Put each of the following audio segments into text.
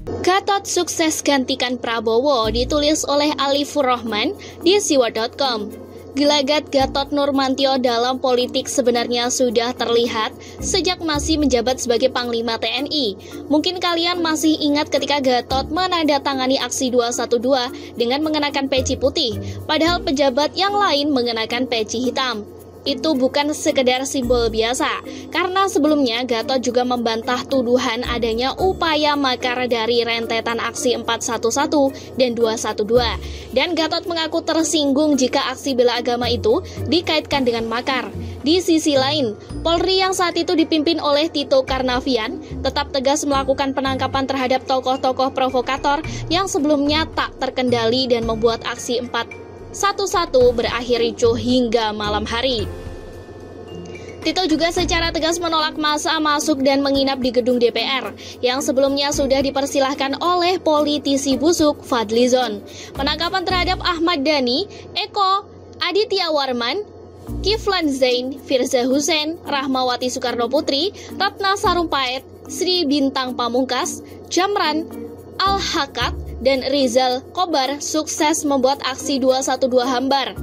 Gatot sukses gantikan Prabowo, ditulis oleh Alifur Rahman di siwa.com. Gelagat Gatot Nurmantio dalam politik sebenarnya sudah terlihat sejak masih menjabat sebagai Panglima TNI. Mungkin kalian masih ingat ketika Gatot menandatangani aksi 212 dengan mengenakan peci putih, padahal pejabat yang lain mengenakan peci hitam. Itu bukan sekedar simbol biasa, karena sebelumnya Gatot juga membantah tuduhan adanya upaya makar dari rentetan aksi 411 dan 212. Dan Gatot mengaku tersinggung jika aksi bela agama itu dikaitkan dengan makar. Di sisi lain, Polri yang saat itu dipimpin oleh Tito Karnavian tetap tegas melakukan penangkapan terhadap tokoh-tokoh provokator yang sebelumnya tak terkendali dan membuat aksi 411 berakhir ricuh hingga malam hari. Tito juga secara tegas menolak massa masuk dan menginap di gedung DPR yang sebelumnya sudah dipersilahkan oleh politisi busuk Fadlizon. Penangkapan terhadap Ahmad Dhani, Eko, Aditya Warman, Kiflan Zain, Firza Hussein, Rahmawati Soekarno Putri, Ratna Sarumpait, Sri Bintang Pamungkas, Jamran Al-Hakat, dan Rizal Kobar sukses membuat aksi 212 hambar.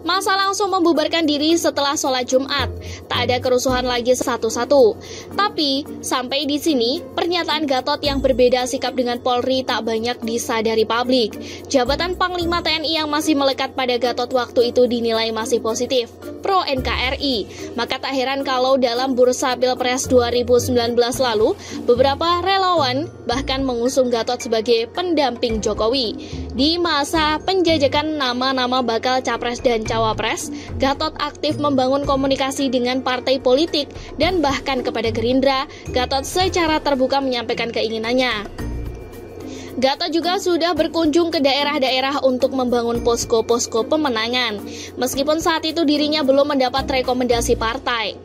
Massa langsung membubarkan diri setelah sholat Jumat. Tak ada kerusuhan lagi satu-satu. Tapi, sampai di sini, pernyataan Gatot yang berbeda sikap dengan Polri tak banyak disadari publik. Jabatan Panglima TNI yang masih melekat pada Gatot waktu itu dinilai masih positif, pro NKRI. Maka tak heran kalau dalam bursa Pilpres 2019 lalu, beberapa relawan bahkan mengusung Gatot sebagai pendamping Jokowi. Di masa penjajakan nama-nama bakal capres dan cawapres, Gatot aktif membangun komunikasi dengan partai politik dan bahkan kepada Gerindra, Gatot secara terbuka menyampaikan keinginannya. Gatot juga sudah berkunjung ke daerah-daerah untuk membangun posko-posko pemenangan, meskipun saat itu dirinya belum mendapat rekomendasi partai.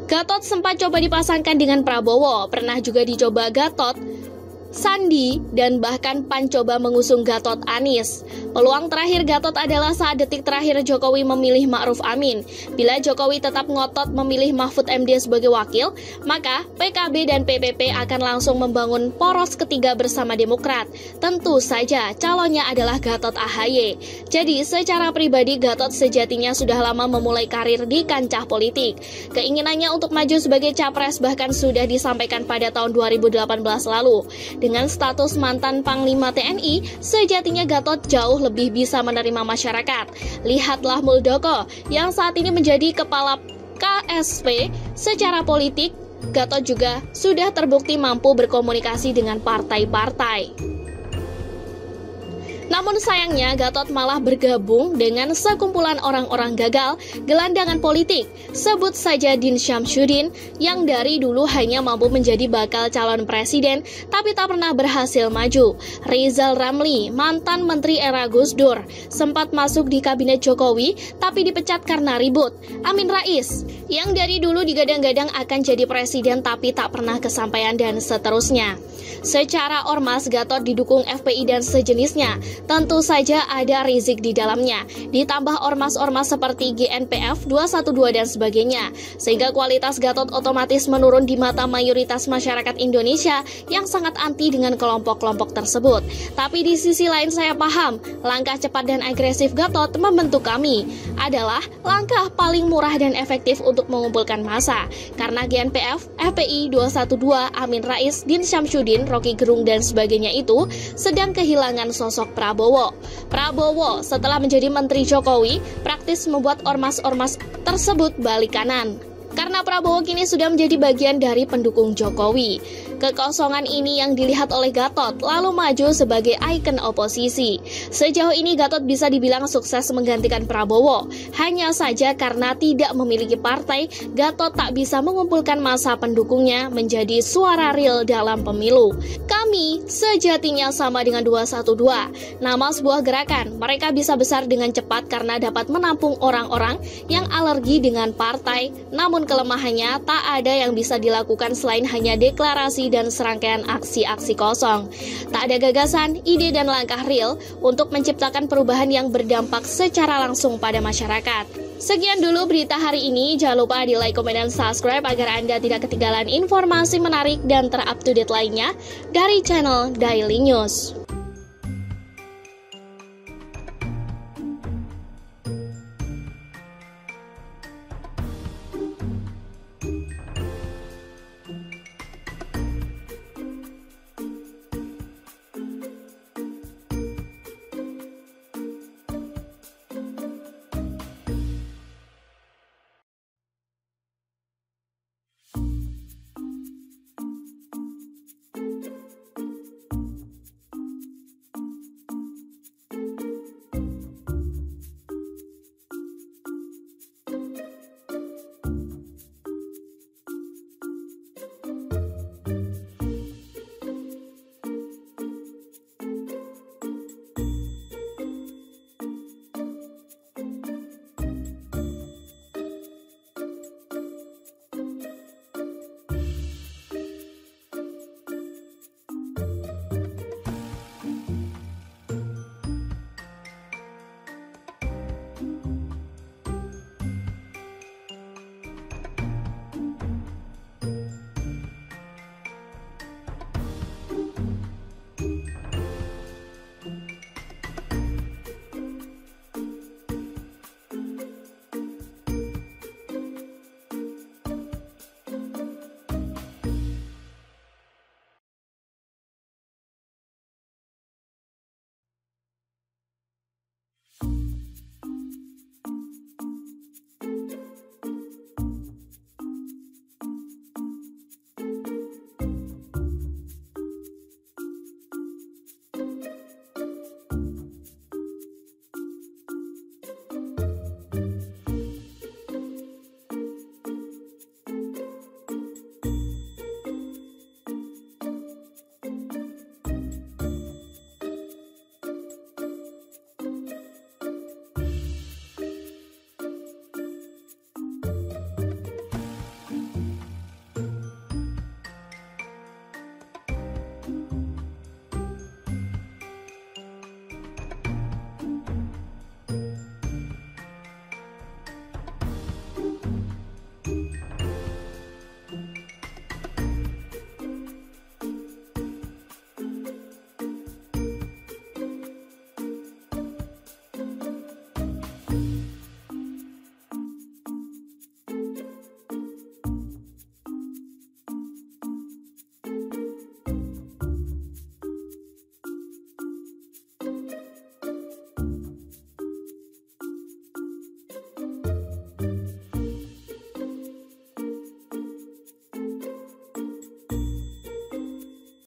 Gatot sempat coba dipasangkan dengan Prabowo, pernah juga dicoba Gatot, Sandi, dan bahkan PAN coba mengusung Gatot Anies. Peluang terakhir Gatot adalah saat detik terakhir Jokowi memilih Ma'ruf Amin. Bila Jokowi tetap ngotot memilih Mahfud MD sebagai wakil, maka PKB dan PPP akan langsung membangun poros ketiga bersama Demokrat. Tentu saja calonnya adalah Gatot AHY. Jadi secara pribadi Gatot sejatinya sudah lama memulai karir di kancah politik. Keinginannya untuk maju sebagai capres bahkan sudah disampaikan pada tahun 2018 lalu. Dengan status mantan Panglima TNI, sejatinya Gatot jauh lebih bisa menerima masyarakat. Lihatlah Muldoko yang saat ini menjadi kepala KSP. Secara politik, Gatot juga sudah terbukti mampu berkomunikasi dengan partai-partai. Namun sayangnya Gatot malah bergabung dengan sekumpulan orang-orang gagal gelandangan politik. Sebut saja Din Syamsuddin yang dari dulu hanya mampu menjadi bakal calon presiden tapi tak pernah berhasil maju. Rizal Ramli, mantan menteri era Gus Dur, sempat masuk di kabinet Jokowi tapi dipecat karena ribut. Amin Rais yang dari dulu digadang-gadang akan jadi presiden tapi tak pernah kesampaian dan seterusnya. Secara ormas Gatot didukung FPI dan sejenisnya. Tentu saja ada Rizik di dalamnya, ditambah ormas-ormas seperti GNPF, 212 dan sebagainya, sehingga kualitas Gatot otomatis menurun di mata mayoritas masyarakat Indonesia yang sangat anti dengan kelompok-kelompok tersebut. Tapi di sisi lain saya paham, langkah cepat dan agresif Gatot membentuk kami adalah langkah paling murah dan efektif untuk mengumpulkan massa, karena GNPF, FPI, 212, Amin Rais, Din Syamsuddin, Rocky Gerung dan sebagainya itu sedang kehilangan sosok Prabowo. Prabowo setelah menjadi Menteri Jokowi praktis membuat ormas-ormas tersebut balik kanan. Karena Prabowo kini sudah menjadi bagian dari pendukung Jokowi. Kekosongan ini yang dilihat oleh Gatot lalu maju sebagai ikon oposisi. Sejauh ini Gatot bisa dibilang sukses menggantikan Prabowo. Hanya saja karena tidak memiliki partai, Gatot tak bisa mengumpulkan massa pendukungnya menjadi suara real dalam pemilu. Kami sejatinya sama dengan 212. Nama sebuah gerakan, mereka bisa besar dengan cepat karena dapat menampung orang-orang yang alergi dengan partai. Namun kelemahannya tak ada yang bisa dilakukan selain hanya deklarasi dan serangkaian aksi-aksi kosong. Tak ada gagasan, ide dan langkah real untuk menciptakan perubahan yang berdampak secara langsung pada masyarakat. Sekian dulu berita hari ini. Jangan lupa di like, komen, dan subscribe agar Anda tidak ketinggalan informasi menarik dan terupdate lainnya dari channel Daily News.